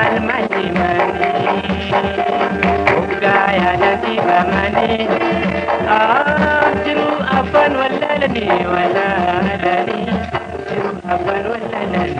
mal mani mani Ugaya dati bamani Jiru afan walalani walalani Jiru afan walalani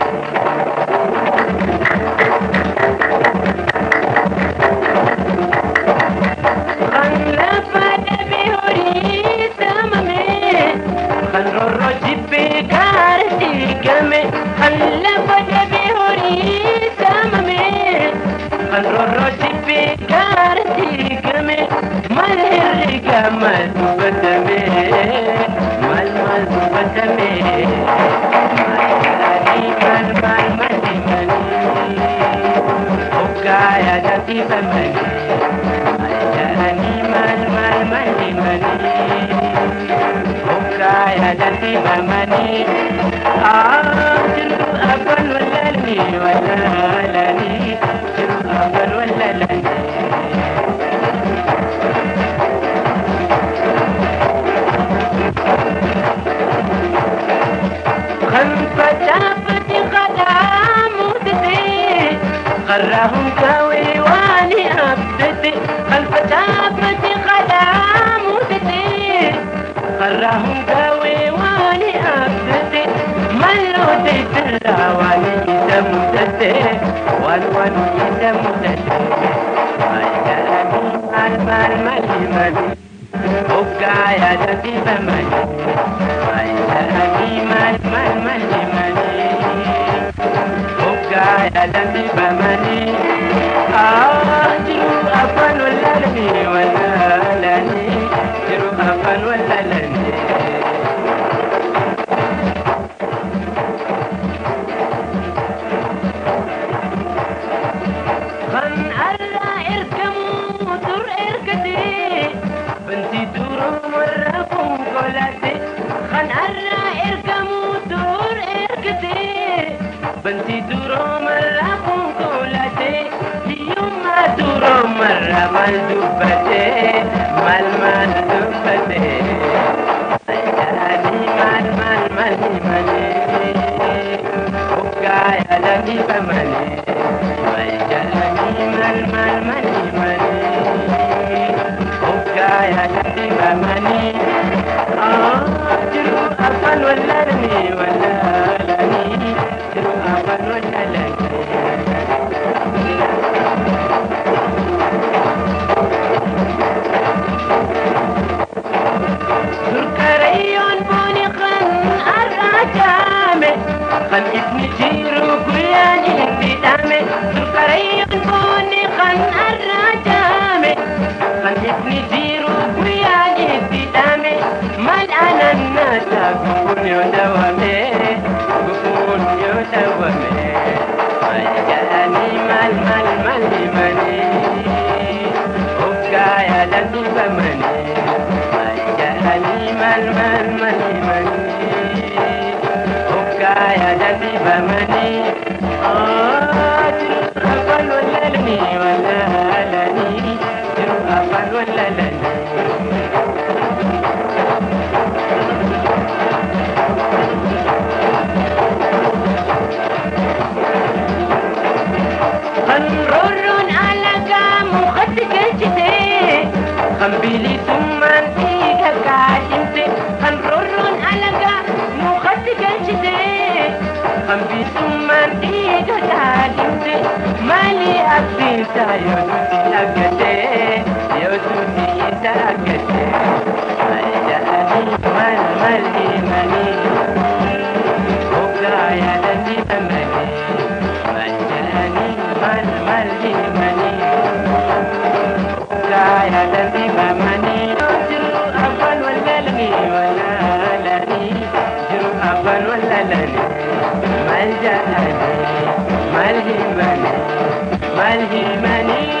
mal batame mal mal batame mal mal mani mani Ugaya dati bamani Ajani mal mal mani mani Ugaya dati bamani jiru aban walalani walalani jiru aban walalani قراهم كاوي واني أبدتي خلف تافتي قدام ودتي قراهم كاوي واني أبدتي ملو تيتلا واني يدمتتي واني يدمتتي مال مال مالي مالي وقايا دتي بمالي مال مال مالي مالي Ugaya dati bamani jiru afan walalani walalani jiru afan walalani Khan alla irkamu tur irkati Banti duru marrakum kolati Khan alla irkamu tur irkati Banti duro marra kunkulate Liyuma duro marra mal dubbate Mal mal dubbate Ajani mal mal mali mali Ugaya dati bamali Ajani mal mal mali mali Ugaya dati bamali jiru afan walalani walalani jiru afan walalani Surkarayon buni khan arrajame Khan ibni jiru kuyan indi dame Surkarayon buni khan arrajame Khan ibni jiru kuyan indi dame Mal anannata gufun yodawame Gufun yodawame Ajani mal mal mali mani Ugaya dati bamani Ajani mal mal mali mani Ugaya dati bamani jiru afan walalani walalani jiru afan walalani خنرون على مخدك الجدي خنبيلي ثم انتيك كاتمتي خنرون على مخدك الجدي خنبيلي ثم انتيك كاتمتي مالي أبدي يوسوتي أكتي يوسوتي أكتي أجاني مال مالي مالي وقايا لدي بمالي mal mali mani Ugaya dati bamani jiru afan walalani walalani jiru afan walalani mal jahani mal himani